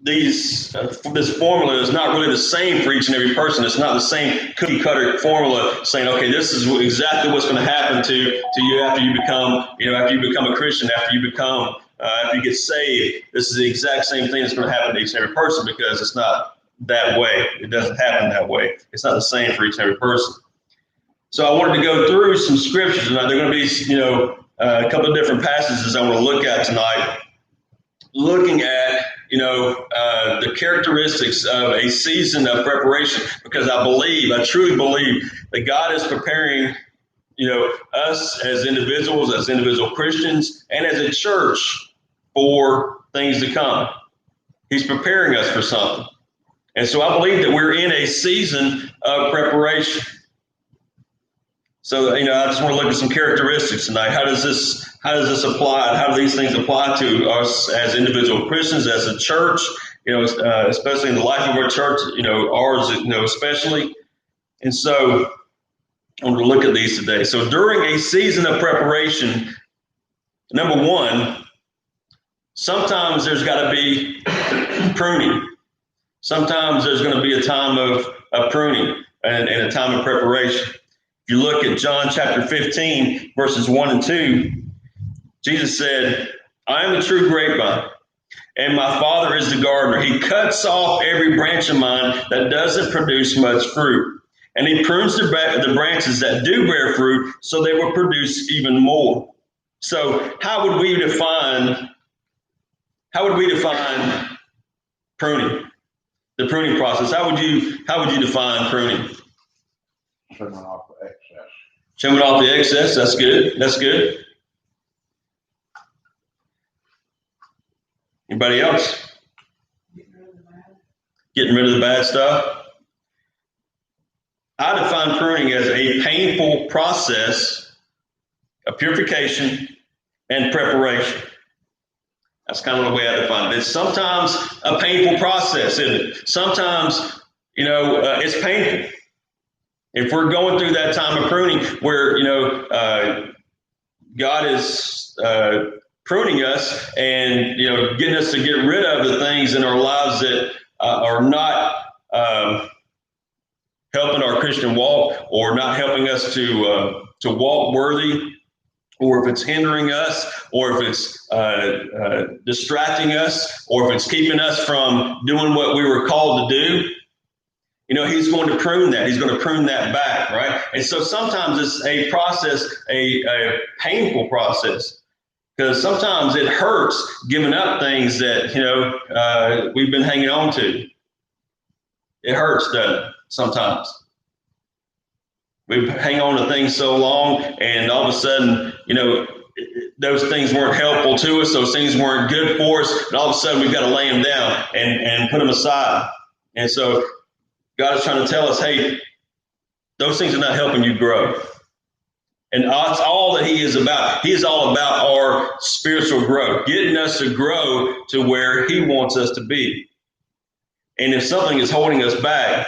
this formula is not really the same for each and every person. It's not the same cookie cutter formula saying, okay, this is exactly what's going to happen to you after you become a Christian, after you get saved. This is the exact same thing that's going to happen to each and every person, because it's not that way. It doesn't happen that way. It's not the same for each and every person. So I wanted to go through some scriptures, and there are going to be, a couple of different passages I want to look at tonight, looking at, the characteristics of a season of preparation, because I truly believe that God is preparing, us as individual Christians, and as a church for things to come. He's preparing us for something. And so I believe that we're in a season of preparation. So, I just want to look at some characteristics tonight. How does this apply? How do these things apply to us as individual Christians, as a church, especially in the life of our church, ours, especially. And so I'm going to look at these today. So during a season of preparation, number one, sometimes there's got to be pruning. Sometimes there's going to be a time of pruning and a time of preparation. If you look at John chapter 15, verses 1 and 2, Jesus said, I am the true grapevine, and my Father is the gardener. He cuts off every branch of mine that doesn't produce much fruit, and he prunes the branches that do bear fruit so they will produce even more. So how would we define pruning? The pruning process. How would you define pruning? Trimming off the excess. Trimming off the excess. That's good. That's good. Anybody else? Getting rid of the bad stuff. I define pruning as a painful process of purification and preparation. That's kind of the way I define it. It's sometimes a painful process, isn't it? Sometimes, it's painful. If we're going through that time of pruning where, God is pruning us and, getting us to get rid of the things in our lives that are not helping our Christian walk, or not helping us to walk worthy, or if it's hindering us, or if it's distracting us, or if it's keeping us from doing what we were called to do, he's going to prune that. He's going to prune that back, right? And so sometimes it's a process, a painful process, because sometimes it hurts giving up things that, we've been hanging on to. It hurts, doesn't it? Sometimes. We hang on to things so long, and all of a sudden, those things weren't helpful to us. Those things weren't good for us. And all of a sudden, we've got to lay them down and put them aside. And so God is trying to tell us, hey, those things are not helping you grow. And that's all that he is about. He is all about our spiritual growth, getting us to grow to where he wants us to be. And if something is holding us back,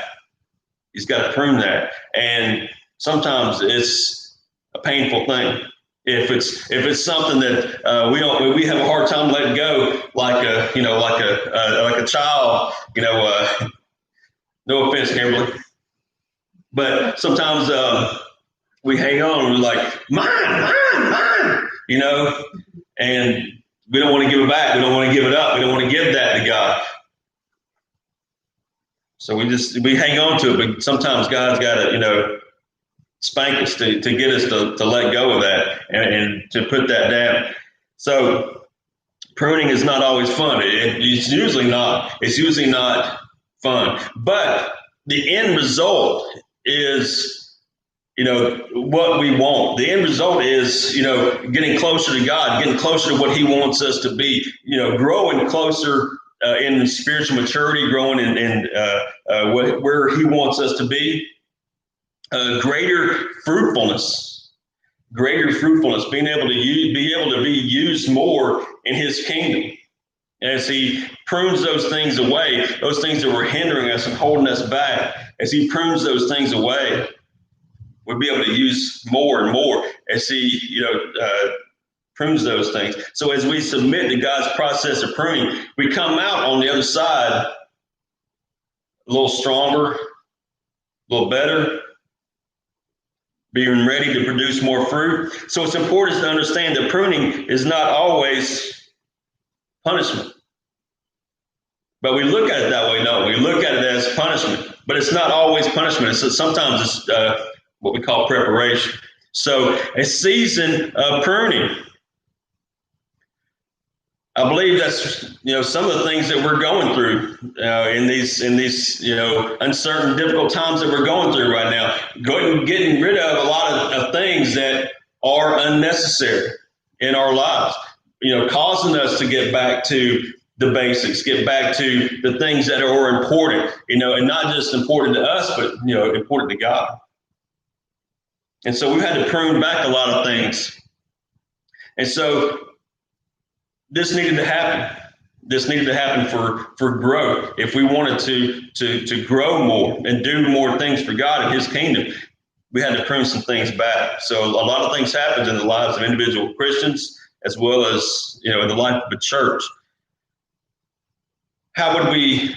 he's got to prune that. And sometimes it's a painful thing. If it's something that we have a hard time letting go, like a child, no offense, Kimberly, but sometimes we hang on and we're like, mine, and we don't want to give it back. We don't want to give it up. We don't want to give that to God. So we hang on to it, but sometimes God's got to, spank us to get us to let go of that and to put that down. So pruning is not always fun. It's usually not. It's usually not fun. But the end result is, what we want. The end result is, getting closer to God, getting closer to what he wants us to be, growing closer in spiritual maturity, growing in where he wants us to be. Greater fruitfulness, being able to be used more in his kingdom. As he prunes those things away, those things that were hindering us and holding us back, as he prunes those things away, we'll be able to use more and more as he, prunes those things. So as we submit to God's process of pruning, we come out on the other side a little stronger, a little better, being ready to produce more fruit. So it's important to understand that pruning is not always punishment. But we look at it that way, don't we? We look at it as punishment, but it's not always punishment. Sometimes it's what we call preparation. So a season of pruning. I believe that's some of the things that we're going through in these uncertain, difficult times that we're going through right now. Getting rid of a lot of things that are unnecessary in our lives. Causing us to get back to the basics, get back to the things that are important. And not just important to us, but important to God. And so we've had to prune back a lot of things. And so this needed to happen. This needed to happen for growth. If we wanted to grow more and do more things for God and His kingdom, we had to prune some things back. So a lot of things happened in the lives of individual Christians as well as in the life of the church. How would we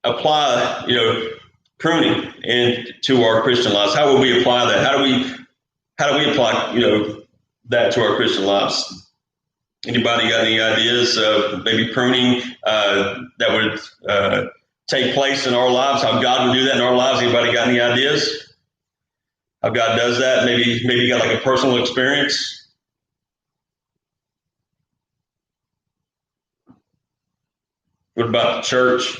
apply pruning into our Christian lives? How would we apply that? How do we apply that to our Christian lives? Anybody got any ideas of maybe pruning that would take place in our lives? How God would do that in our lives? Anybody got any ideas? How God does that? Maybe you got like a personal experience. What about the church?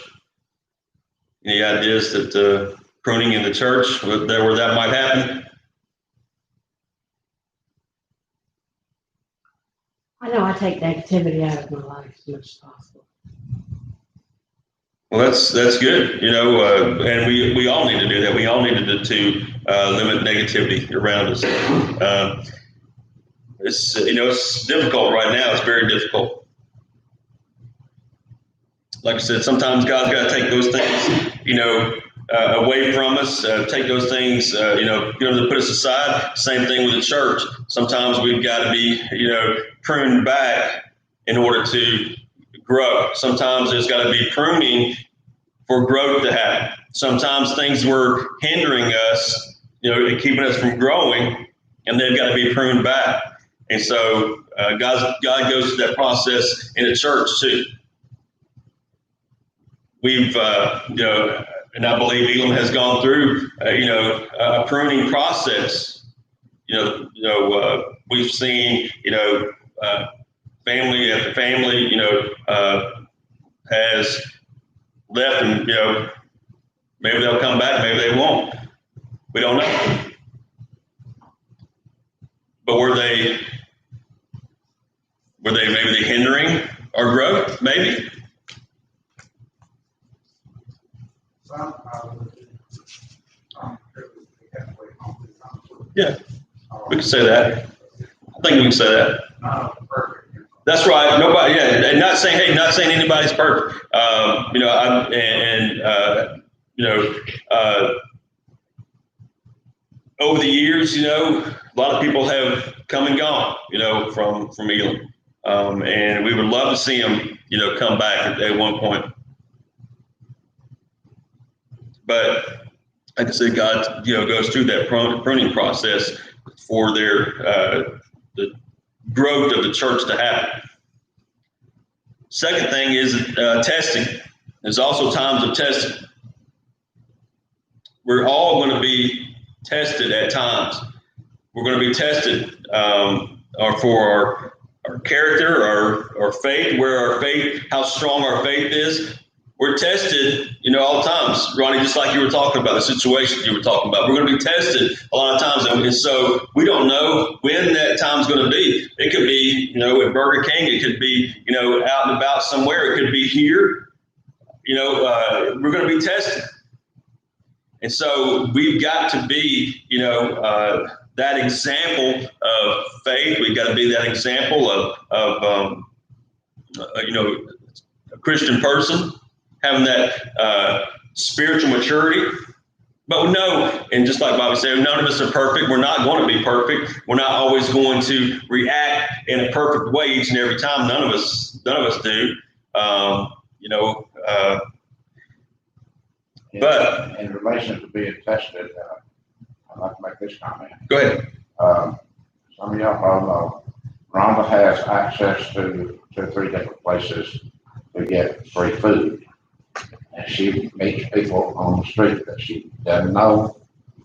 Any ideas that pruning in the church, where that might happen? I know I take negativity out of my life as much as possible. Well, that's good, and we all need to do that. We all need to limit negativity around us. It's difficult right now. It's very difficult. Like I said, sometimes God's got to take those things, away from us, take those things, to put us aside. Same thing with the church. Sometimes we've got to be, pruned back in order to grow. Sometimes there's got to be pruning for growth to happen. Sometimes things were hindering us, and keeping us from growing, and they've got to be pruned back. And so God goes through that process in the church too. We've, and I believe Elam has gone through, a pruning process. We've seen, family after family, has left, and maybe they'll come back, maybe they won't. We don't know. But were they maybe hindering our growth? Maybe. Yeah, we can say that. I think we can say that. That's right. Nobody. Yeah, and not saying anybody's perfect. Over the years, a lot of people have come and gone, from Elam, and we would love to see them, come back at one point. But like I said, God, goes through that pruning process for the growth of the church to happen. Second thing is testing. There's also times of testing. We're all going to be tested at times. We're going to be tested for our character, our faith, how strong our faith is. We're tested, all the times, Ronnie, just like you were talking about, the situations you were talking about. We're going to be tested a lot of times. And so we don't know when that time's going to be. It could be, at Burger King. It could be, out and about somewhere. It could be here. We're going to be tested. And so we've got to be, that example of faith. We've got to be that example of a Christian person, having that spiritual maturity, But no, and just like Bobby said, none of us are perfect. We're not going to be perfect. We're not always going to react in a perfect way each and every time. None of us do. You know, but in relation to being tested, I'd like to make this comment. go ahead. Some of y'all probably know, Rhonda has access to 2 or 3 different places to get free food. And she meets people on the street that she doesn't know,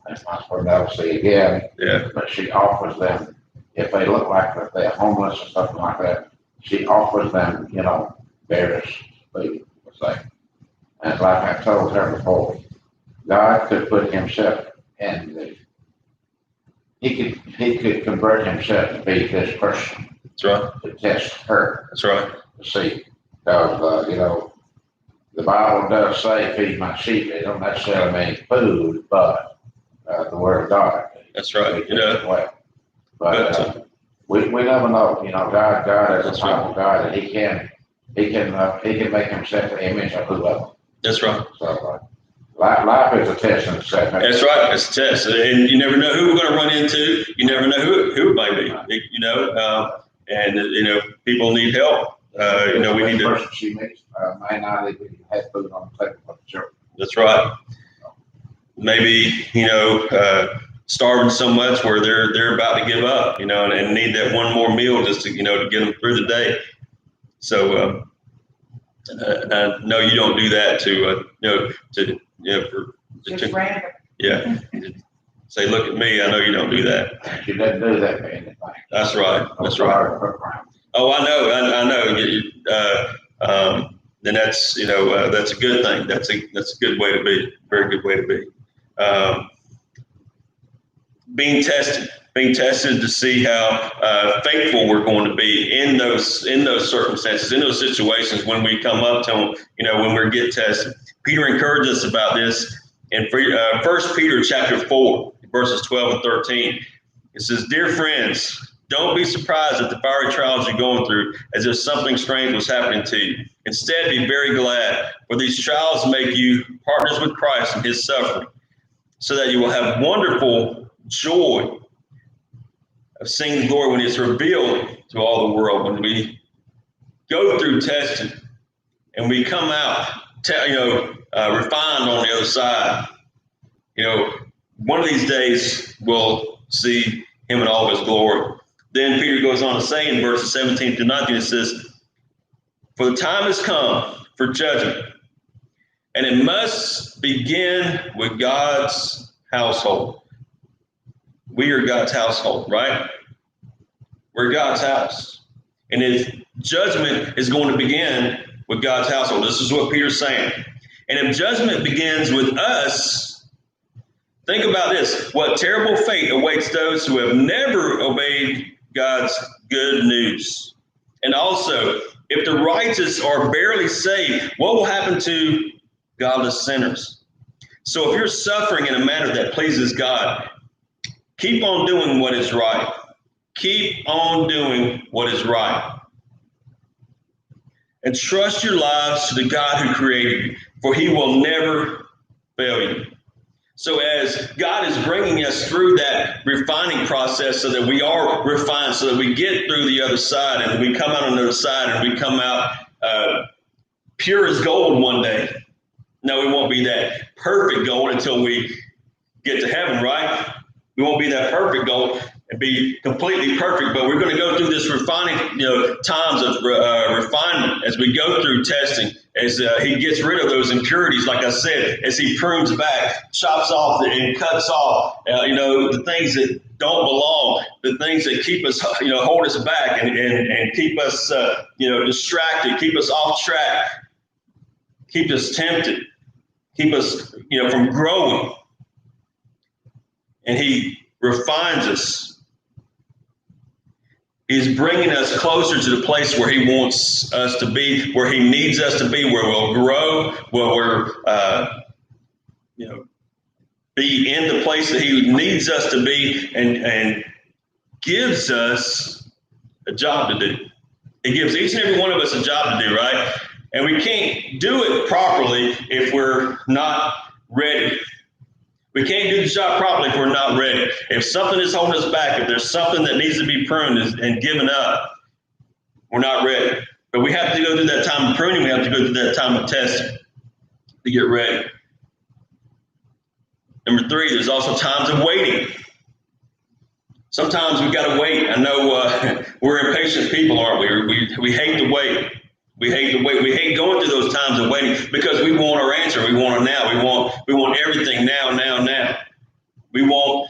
and not supposed to never see again. Yeah. But she offers them, if they look like that they're homeless or something like that, she offers them, you know, various food, let's say. And like I told her before, God could put himself in the, he could convert himself to be this person. That's right. To test her. That's right. To see, because, you know, the Bible does say, feed my sheep. It don't necessarily mean food, but the word of God. That's right. You know, but we never know. You know, God is a powerful God, and He can make Himself the image of whoever. That's right. So life is a test in itself. That's right. It's a test, and you never know who we're going to run into. You never know who it might be. You know, and you know, people need help. You know, we need to. Person she meets may not even have food on the table for the children. That's right. Maybe, you know, starving so much where they're about to give up, you know, and need that one more meal just to, you know, to get them through the day. So no, you don't do that to Just random. Yeah. Say, look at me. I know you don't do that. She doesn't do that for anything. That's right. That's right. Oh, I know. Then that's, you know, that's a good thing. That's a good way to be. Very good way to be. Being tested to see how faithful we're going to be in those circumstances, in those situations when we come up to them, you know, when we get tested. Peter encouraged us about this in 1 Peter chapter 4, verses 12 and 13. It says, "Dear friends, don't be surprised at the fiery trials you're going through as if something strange was happening to you. Instead, be very glad, for these trials make you partners with Christ in his suffering, so that you will have wonderful joy of seeing the glory when it's revealed to all the world." When we go through testing and we come out, refined on the other side, you know, one of these days we'll see him in all of his glory. Then Peter goes on to say in verses 17 to 19, it says, "For the time has come for judgment, and it must begin with God's household." We are God's household, right? We're God's house. And if judgment is going to begin with God's household, this is what Peter's saying. And if judgment begins with us, think about this. What terrible fate awaits those who have never obeyed God's good news. And also, if the righteous are barely saved, what will happen to godless sinners? So if you're suffering in a manner that pleases God, keep on doing what is right. Keep on doing what is right. And trust your lives to the God who created you, for he will never fail you. So as God is bringing us through that refining process so that we are refined, so that we get through the other side and we come out on the other side and we come out pure as gold one day. No, we won't be that perfect gold until we get to heaven, right? We won't be that perfect gold and be completely perfect, but we're going to go through this refining, times of refinement as we go through testing, as he gets rid of those impurities, like I said, as he prunes back, chops off and cuts off, the things that don't belong, the things that keep us, hold us back and keep us, distracted, keep us off track, keep us tempted, keep us, from growing. And he refines us. He's bringing us closer to the place where he wants us to be, where he needs us to be, where we'll grow, where we're, be in the place that he needs us to be, and gives us a job to do. He gives each and every one of us a job to do, right? And we can't do it properly if we're not ready. We can't do the job properly if we're not ready. If something is holding us back, if there's something that needs to be pruned and given up, we're not ready. But we have to go through that time of pruning. We have to go through that time of testing to get ready. Number 3, there's also times of waiting. Sometimes we got to wait. I know we're impatient people, aren't we? We hate to wait. We hate to wait. We hate going through those times of waiting because we want our answer. We want it now. We want everything now. We want,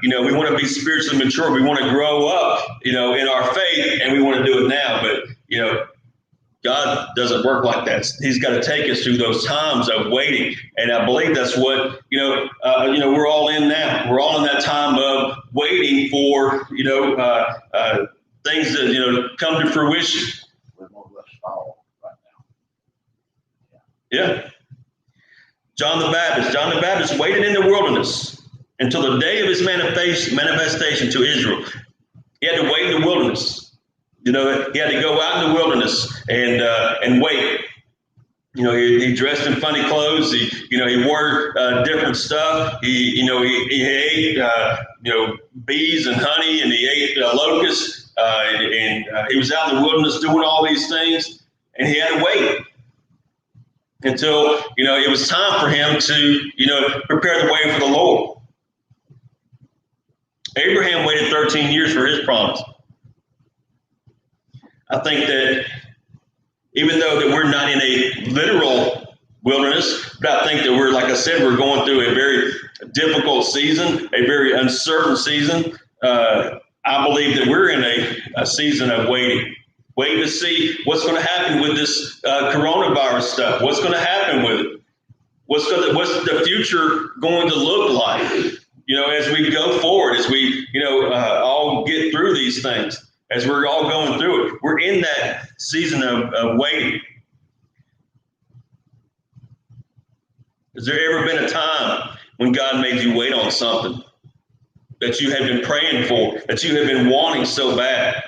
we want to be spiritually mature. We want to grow up, in our faith, and we want to do it now. But, God doesn't work like that. He's got to take us through those times of waiting. And I believe that's what, we're all in now. We're all in that time of waiting for, things that, come to fruition. We're more or less stalled right now. Yeah. John the Baptist waited in the wilderness until the day of his manifestation to Israel. He had to wait in the wilderness. He had to go out in the wilderness and wait. He dressed in funny clothes. He wore different stuff. He ate bees and honey, and he ate locusts. And he was out in the wilderness doing all these things, and he had to wait until it was time for him to prepare the way for the Lord. Abraham waited 13 years for his promise. I think that even though that we're not in a literal wilderness, but I think that like I said, we're going through a very difficult season, a very uncertain season. I believe that we're in a season of waiting to see what's going to happen with this coronavirus stuff. What's going to happen with it? What's the future going to look like? As we go forward, as we all get through these things. As we're all going through it, we're in that season of waiting. Has there ever been a time when God made you wait on something that you had been praying for, that you had been wanting so bad?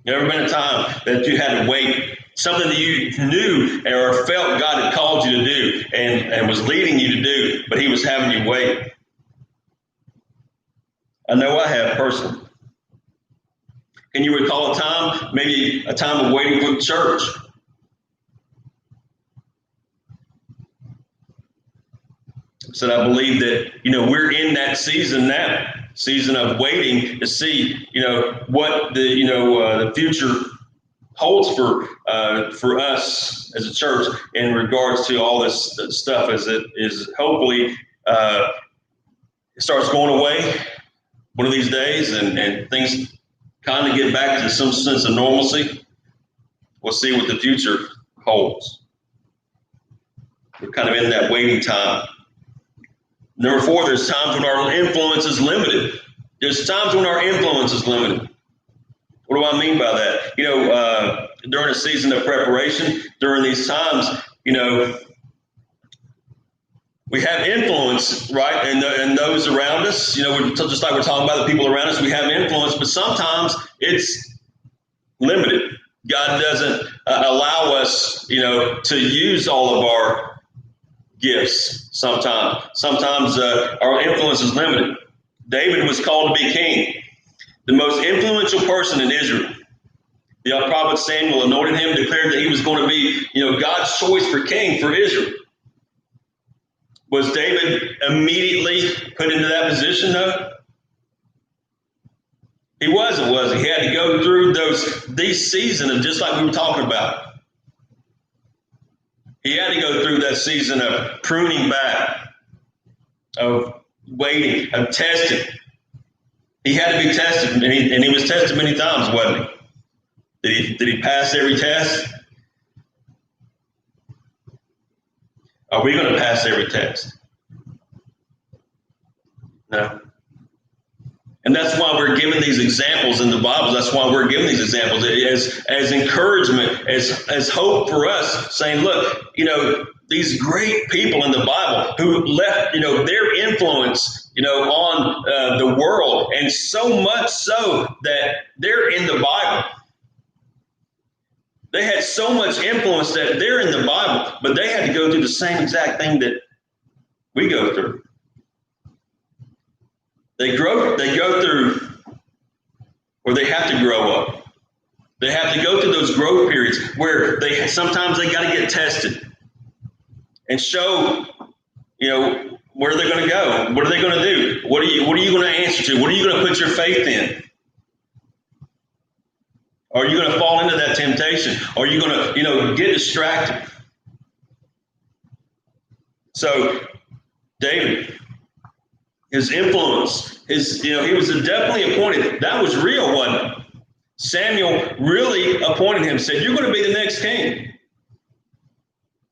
Ever been a time that you had to wait, something that you knew or felt God had called you to do and was leading you to do, but he was having you wait? I know I have personally. Can you recall a time, maybe a time of waiting for the church? So I believe that, we're in that season now, season of waiting to see, what the future holds for us as a church in regards to all this stuff as it is hopefully it starts going away one of these days, and things kind of get back to some sense of normalcy. We'll see what the future holds. We're kind of in that waiting time. Number 4, there's times when our influence is limited. There's times when our influence is limited. What do I mean by that? During a season of preparation, during these times, we have influence, right? And those around us, just like we're talking about the people around us, we have influence, but sometimes it's limited. God doesn't allow us, to use all of our gifts sometimes. Sometimes our influence is limited. David was called to be king, the most influential person in Israel. The prophet Samuel anointed him, declared that he was going to be, God's choice for king for Israel. Was David immediately put into that position, though? He wasn't, was he? He had to go through these seasons of just like we were talking about. He had to go through that season of pruning back, of waiting, of testing. He had to be tested, and he was tested many times, wasn't he? Did he pass every test? Are we going to pass every test? No. And that's why we're given these examples in the Bible. That's why we're given these examples as encouragement, as hope for us, saying, look, these great people in the Bible who left, their influence, on the world, and so much so that they're in the Bible. They had so much influence that they're in the Bible, but they had to go through the same exact thing that we go through. They go through, or they have to grow up. They have to go through those growth periods where sometimes they got to get tested and show, where they're going to go. What are they going to do? What are you going to answer to? What are you going to put your faith in? Are you going to fall into that temptation? Are you going to, get distracted? So David, his influence, he was definitely appointed. That was real, wasn't it? Samuel really appointed him, said, you're going to be the next king.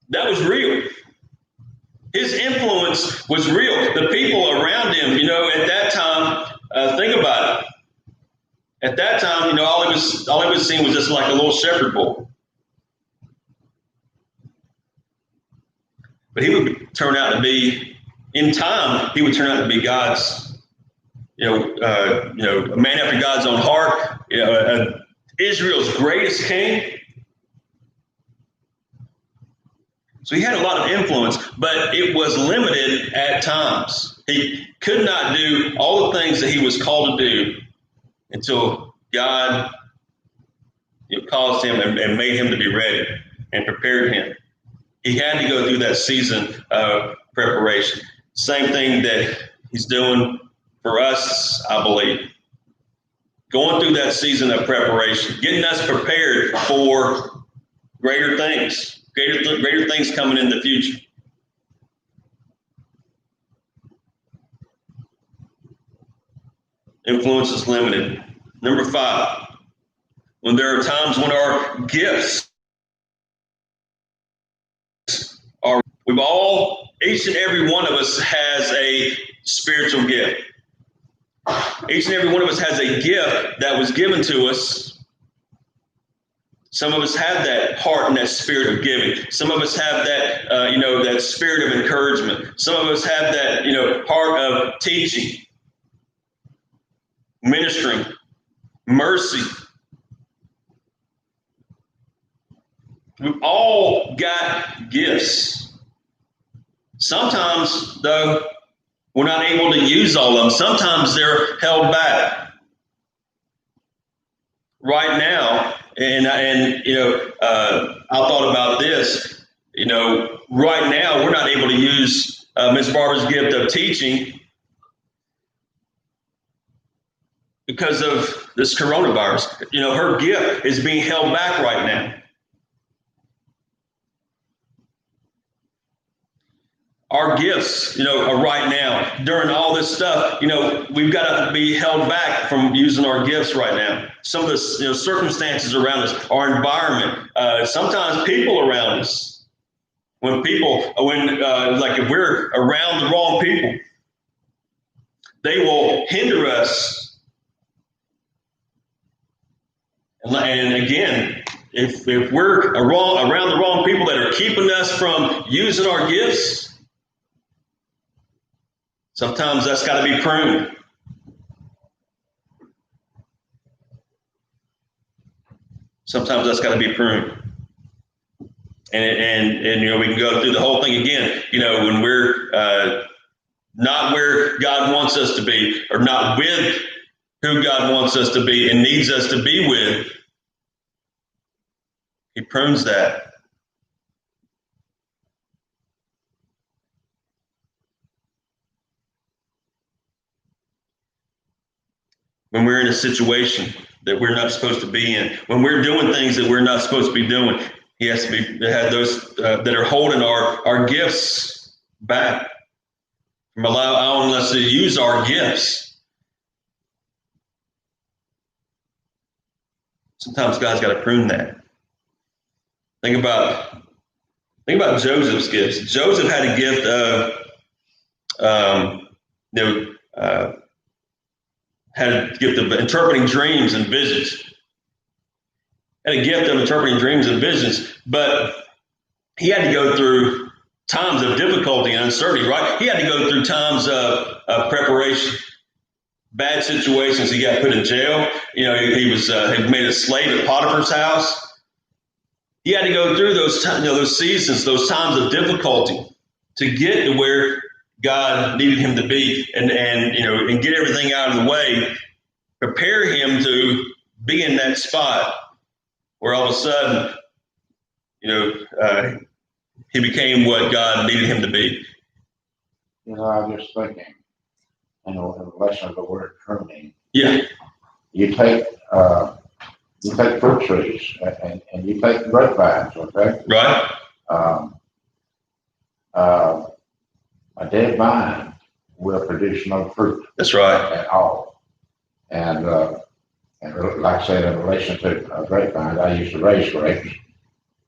That was real. His influence was real. The people around him, at that time, think about it. At that time, all he was seeing was just like a little shepherd boy. But he would turn out to be, in time, he would turn out to be God's, a man after God's own heart, Israel's greatest king. So he had a lot of influence, but it was limited at times. He could not do all the things that he was called to do until God caused him and made him to be ready and prepared him. He had to go through that season of preparation. Same thing that he's doing for us, I believe. Going through that season of preparation, getting us prepared for greater things coming in the future. Influence is limited. Number 5, when there are times when our gifts are, each and every one of us has a spiritual gift. Each and every one of us has a gift that was given to us. Some of us have that heart and that spirit of giving. Some of us have that, that spirit of encouragement. Some of us have that, heart of teaching, ministering, mercy. We've all got gifts. Sometimes, though, we're not able to use all of them. Sometimes they're held back. Right now, I thought about this. Right now we're not able to use Miss Barbara's gift of teaching because of this coronavirus. Her gift is being held back right now. Our gifts, right now, during all this stuff, we've got to be held back from using our gifts right now. Some of the, circumstances around us, our environment, sometimes people around us. If we're around the wrong people, they will hinder us. And again, if we're around the wrong people that are keeping us from using our gifts, sometimes that's got to be pruned. Sometimes that's got to be pruned. And we can go through the whole thing again, when we're not where God wants us to be, or not with who God wants us to be and needs us to be with. He prunes that. When we're in a situation that we're not supposed to be in, when we're doing things that we're not supposed to be doing, he has to have those that are holding our gifts back from allowing us to use our gifts. Sometimes God's got to prune that. Think about Joseph's gifts. Joseph had a gift of had a gift of interpreting dreams and visions. Had a gift of interpreting dreams and visions, but he had to go through times of difficulty and uncertainty, right? He had to go through times of preparation, bad situations. He got put in jail. He was had made a slave at Potiphar's house. he had to go through those those seasons, those times of difficulty to get to where God needed him to be, and and get everything out of the way, prepare him to be in that spot where all of a sudden, he became what God needed him to be. I was just thinking, in relation to the word pruning, Yeah, you take fruit trees and you take grapevines, okay? right. Um, uh, a dead vine will produce no fruit That's right. at all. And like I said, in relation to grapevines, I used to raise grapes,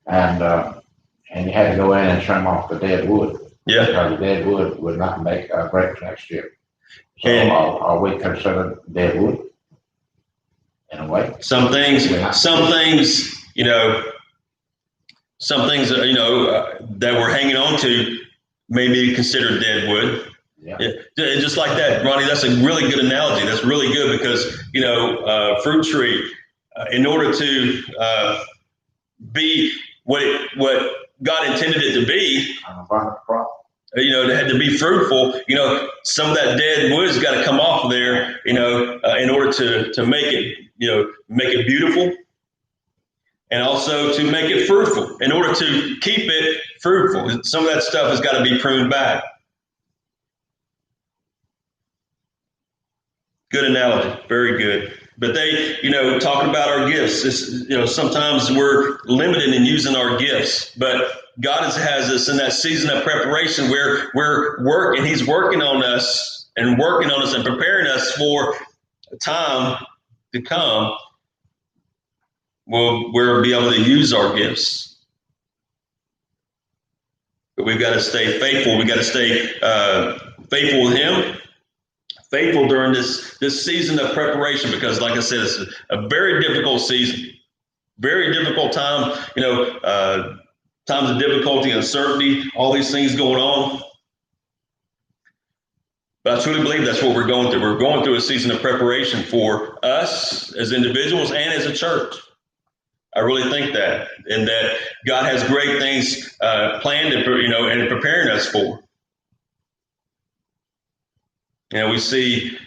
and you had to go in and trim off the dead wood. Yeah. Because the dead wood would not make grapes next year. So And are we considered dead wood in a way? some things, that we're hanging on to may be considered dead wood. Yeah. Just like that, Ronnie. That's a really good analogy. That's really good because fruit tree, in order to be what God intended it to be, An abundant crop. it had to be fruitful. Some of that dead wood's got to come off of there. In order to make it, make it beautiful, and also to make it fruitful. In order to keep it fruitful, some of that stuff has got to be pruned back. Good analogy, very good. But they, talking about our gifts, sometimes we're limited in using our gifts, but God has us in that season of preparation where we're working, he's working on us and preparing us for a time to come. We'll be able to use our gifts. But we've got to stay faithful. We've got to stay faithful with him, faithful during this season of preparation, because like I said, it's a very difficult season, very difficult time, times of difficulty, uncertainty, all these things going on. But I truly believe that's what we're going through. We're going through a season of preparation for us as individuals and as a church. I really think that, and that God has great things planned and preparing us for. We see,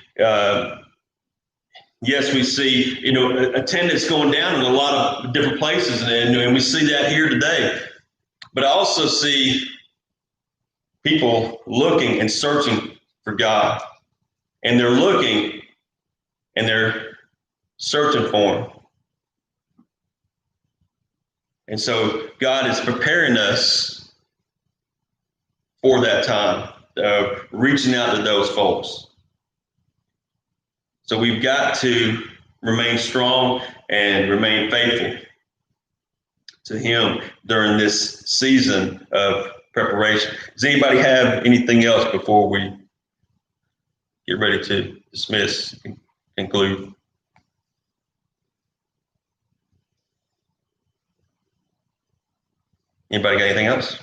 we see, attendance going down in a lot of different places, and we see that here today. But I also see people looking and searching for God, and they're looking and they're searching for him. And so God is preparing us for that time, reaching out to those folks. So we've got to remain strong and remain faithful to him during this season of preparation. Does anybody have anything else before we get ready to dismiss and conclude? Anybody got anything else?